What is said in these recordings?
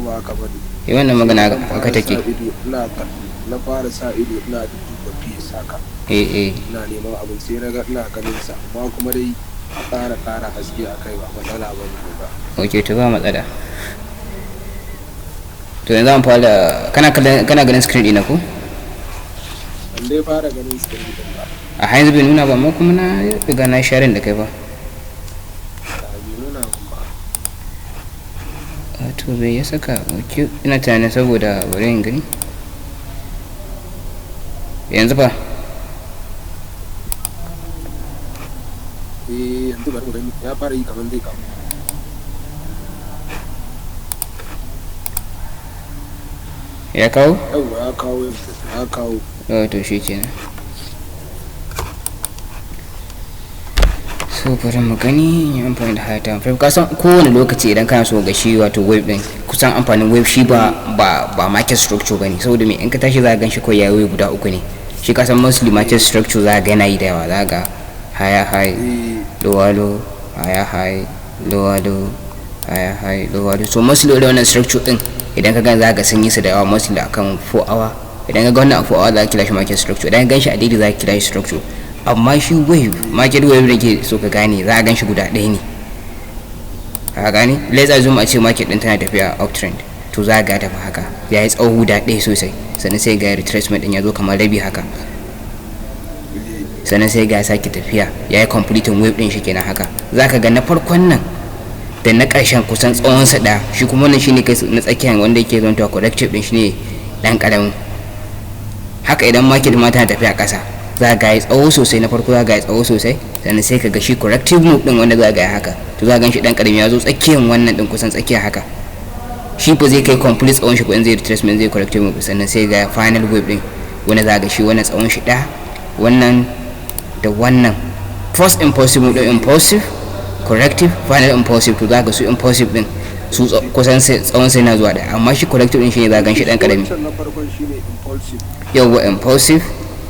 ba haka ba ne. wannan magana haka take. Na fara sa ido ina duba PS haka. Ina neman abin sai na ga ina ganin sa amma kuma dai a ƙara haske a kai ba matsala ba ne ba. Ok, to ba matsala. To yanzu an fara kana ganin screen ɗina ko? Ban dai fara ganin screen ɗin ba. A yanzu bai nuna ba amma kuma na riga na sharing da kai ba. Bai nuna ba. To bai ya saka ok ina tunanin saboda bari in gani. Yanzu ba. Yanzu bari mu gani ya fara yi kamar zai kawo. Ya kawo? Ya kawo. To shi kenan. So bari mu gani yin amfani da high time frame. Kasan kowane lokaci idan kana so ga shi wato wave din kusan amfanin wave shi ba market structure bane saboda me in ka tashi za ka gan shi ko yayi guda uku ne. Shi kasan mostly market structure za ka ga yana yi da yawa za ka higher high lower low higher high lower low higher high lower low. So mostly wannan structure din idan ka gan za ka sun yi su da yawa mostly akan 4 hour. Idan ka ga wannan a 4 hour za ka kira shi market structure, idan ka gan shi a daidai za ka kira shi structure. Amma shi wave market wave da ke so ka gane za a gan shi guda ɗaya ne, ka gane. Let's assume a ce market din tana tafiya uptrend, to za ga tafi haka ya yi tsawo guda ɗaya sosai, sannan sai ga retracement din ya zo kamar rabi haka, sannan sai ga sake tafiya ya yi completing wave din shi kenan haka. Za ka ga na farkon nan da na ƙarshen kusan tsawon sa ɗaya, shi kuma wannan shine kai na tsakiyar wanda yake zonta corrective din shine ɗan ƙaramin haka. Idan market ma tana tafiya ƙasa za ga yi tsawo sosai, na farko za ga yi tsawo sosai, sannan sai ka ga shi corrective move din wanda za ga yi haka, to za ga shi dan karami ya zo tsakiyar wannan din kusan tsakiya haka. Shi ba zai kai complete tsawon shi ko in zai retracement zai corrective move, sannan sai ga final wave din wanda za ga shi wannan tsawon shi da wannan da wannan first impulsive move din impulsive corrective final impulsive, to za ga su impulsive din su kusan tsawon sai na zuwa da, amma shi corrective din shine za ga shi dan karami. Yawwa impulsive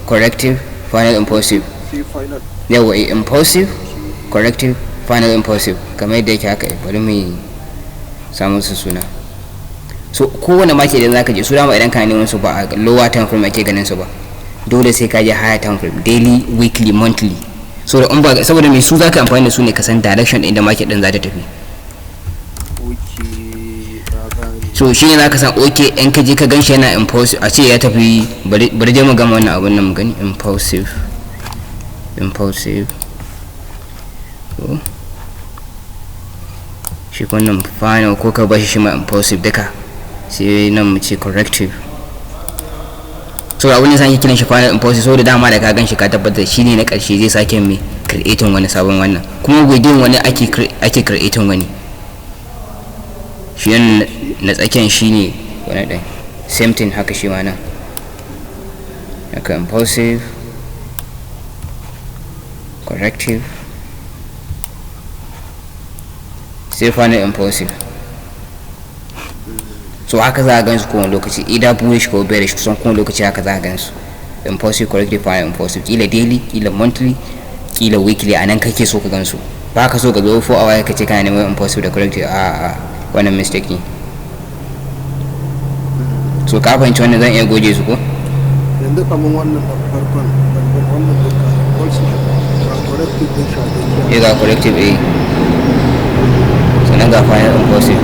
corrective final impulsive, yawa impulsive corrective final impulsive kamar yadda yake haka. Bari mu samu su suna. So kowane maki idan zaka je su dama idan ka neman su ba a lower time frame ake ganin su ba, dole sai ka je higher time frame, daily weekly monthly. So da ba saboda me su zaka amfani da su ne ka san direction din da market din za ta tafi. So shi ne za ka san ok in ka je ka gan shi yana impulsive a ce ya tafi, bari je mu gama wannan abun nan mu gani. Impulsive so shi wannan final ko ka bashi shi ma impulsive duka, sai nan mu ce corrective. So abun da san kiran shi final impulsive saboda dama da ka gan shi ka tabbatar shi ne na karshe zai sake mai creating wani sabon wannan, kuma within wani ake creating wani. Shi na tsakiyar shi ne wani ɗan same thing haka shi ma nan haka impulsive corrective sai final impulsive. So haka za a gansu kowane lokaci, either bullish ko bearish, kusan kowane lokaci haka za a gansu impulsive corrective final impulsive, kila daily kila monthly kila weekly, a nan kake so ka gansu. Ba ka so ka zo 4 hour ka ce kana neman impulsive da corrective, wannan mistake ne. So ka fahimci wannan zan iya goge su ko? Yanzu kaman wannan da farkon wannan duka impulsive ga corrective din shi ga corrective sannan ga final impulsive.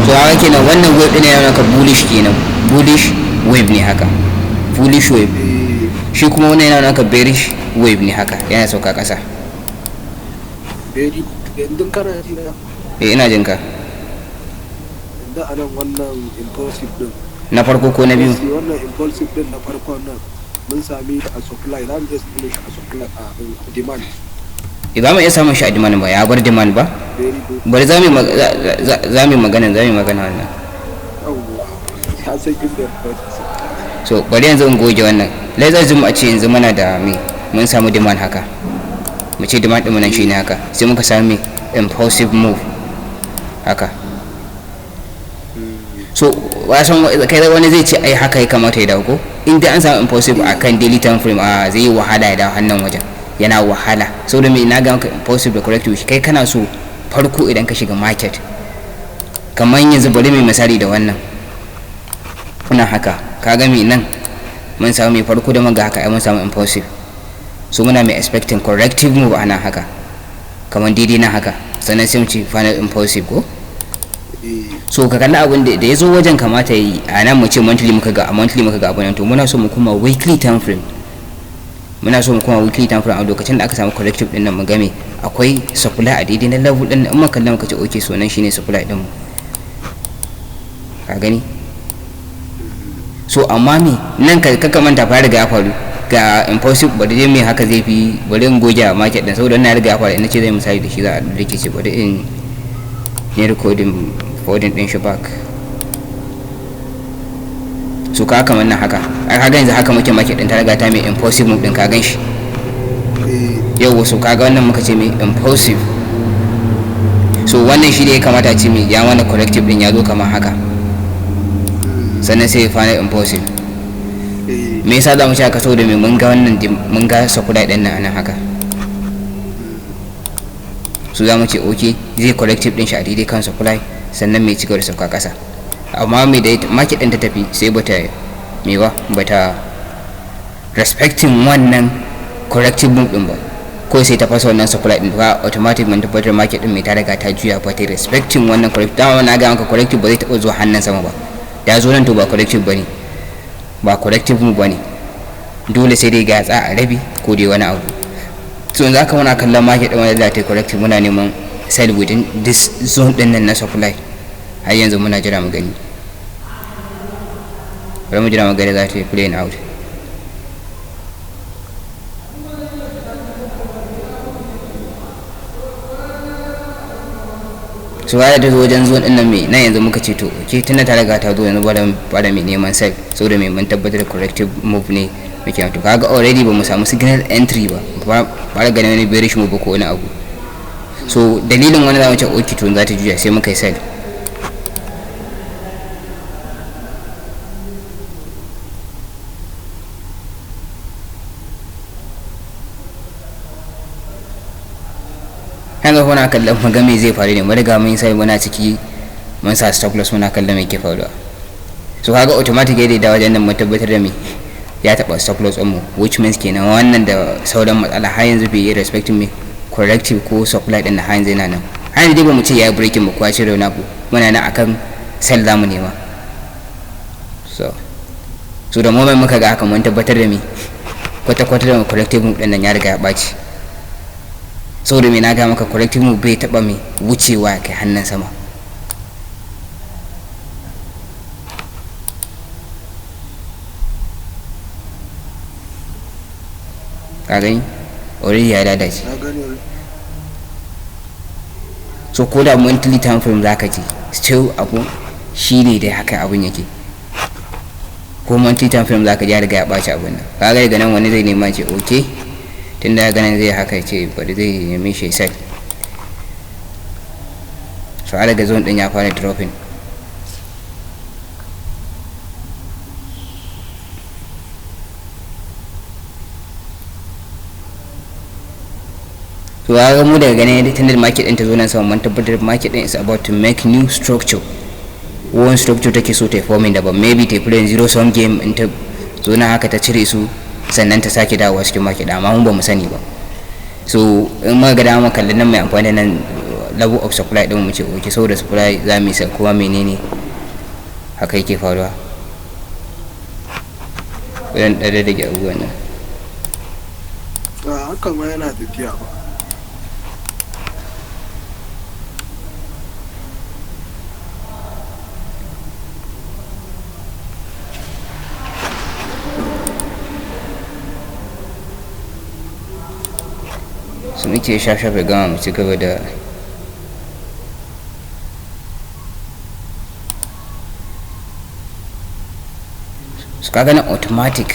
So haka kenan wannan wave din yana ka bullish kenan, bullish wave ne haka, bullish wave. Shi kuma wannan yana ka bearish wave ne haka, yana sauka kasa. Yanzu kana ji na? Ina jin ka. Da anan wannan impulsive din na farko ko na biyu? Wannan impulsive din na farko nan mun sami a supply, za mu je shi a supply a demand. Idan mu iya samun shi a demand ba ya bar demand ba? Bari za mu magana wannan. So bari yanzu in goge wannan. Let's assume a ce yanzu muna da mun samu demand haka, mu ce demand din mu nan shine haka, sai muka sami impulsive move haka. So wasan kai wani zai ce ai haka ya kamata ya dawo ko, in dai an samu impulsive akan daily time frame zai yi wahala ya dawo hannun wajen, yana wahala saboda me na ga impulsive da corrective. Kai kana so farko idan ka shiga market kamar yanzu bari mai misali da wannan kuna haka kaga mai nan mun samu mai farko da maga haka ai mun samu impulsive, so muna mai expecting corrective move ana haka kamar daidai na haka, sannan sai mu ci final impulsive ko. So ka kalli abin da ya zo wajen kamata yi a nan mu ce monthly muka ga abin nan, to muna so mu kuma weekly time frame, a lokacin da aka samu corrective din nan mu game akwai supply a daidai na level din, in muka kalla muka ce okay so nan shine supply din mu, ka gani. So amma me nan ka manta fa riga ya faru ga impulsive, bari dai me haka zai fi, bari in goge market din saboda wannan ya riga ya faru, ina ce zai misali da shi za a rike ce bari in ne recording din shi back. So ka kamar nan haka ka ga yanzu haka muke market din ta riga ta mai impulsive move din ka gan shi yau. So kaga wannan muka ce mai impulsive, so wannan shi da ya kamata ce mai ya wani corrective din ya zo kamar haka, sannan sai final impulsive. Me yasa za mu ci haka saboda mai mun ga wannan mun ga supply din nan haka, so za mu ce okay zai corrective din shi a daidai kan supply, sannan mai cigaba da sauka kasa. Amma mai da market din ta tafi sai bata respecting wannan corrective move din ba, ko sai ta fasa wannan supply din ba automatic mun tabbatar market din mai ta riga ta juya ba ta respecting wannan corrective. Dama na ga maka corrective ba zai taba zuwa hannun sama ba, da zo nan to ba corrective bane, ba corrective move bane, dole sai dai gatsa a rabi ko dai wani abu. So yanzu aka muna kallon market din wanda za ta corrective, muna neman sell within this zone din nan na supply, har yanzu muna jira mu gani, bari mu jira mu gani za ta yi playing out. So ya da wajen zuwan din nan mai nan yanzu muka ce to ke tunda ta riga ta zo yanzu bada mai neman sell, saboda mai mun tabbatar da corrective move ne muke to kaga already ba mu samu signal entry ba da ganin wani bearish move ko wani abu. So dalilin wani zamu ce okay to za ta juya sai muka yi sell. hanga kuna kallon mu ga me zai faru ne, mu riga mun sai muna ciki mun sa stop loss muna kallon me ke faruwa. So kaga automatic ya da wajen nan mu tabbatar da me ya taba stop loss din mu, which means kenan wannan da sauran matsala har yanzu bai yi respecting me corrective ko supply din har yanzu yana nan, har yanzu dai ba mu ce ya breaking mu ko cire wani abu, muna nan akan sell zamu nema. So da moment muka ga haka mun tabbatar da me kwata-kwata da corrective move din nan ya riga ya baci, saboda me na ga maka corrective move bai taba mai wucewa kai hannun sama. Ka gani already ya lalace. So ko da monthly time frame zaka ji still abu shine dai haka abun yake, ko monthly time frame zaka ji ya riga ya baci abun nan. Kaga daga nan wani zai nema ce okay tunda ganin zai haka ce bari zai nemi shi sell. So a daga zone din ya fara dropping, so ga mu daga ganin tunda market din ta zo nan sama mun tabbatar market din is about to make new structure, one structure take so ta forming daban, maybe ta play zero sum game in ta zo nan haka ta cire su sannan ta sake dawowa cikin market, amma mun ba mu sani ba. So in ma ga dama kallon nan mai amfani da nan level of supply din mu ce okay saboda supply za mu yi kuma menene haka yake faruwa. Wajen ɗaya da ke abubuwan nan haka ma yana tafiya ba. su muke shafe gama mu ci gaba da su kaga na automatic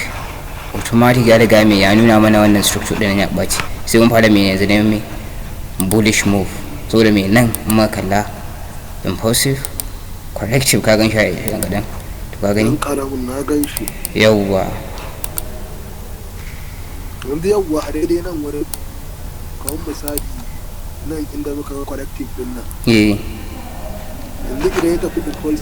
ya riga mai ya nuna mana wannan structure din ya ɓaci, sai mun fara mai yanzu ne mai bullish move, saboda mai nan ma kalla impulsive corrective ka gan shi a gadan to ka gani karamin na gan shi yawwa wanda yawwa a daidai nan wurin kawai misali nan inda muka ga corrective din nan yanzu idan ya tafi impulse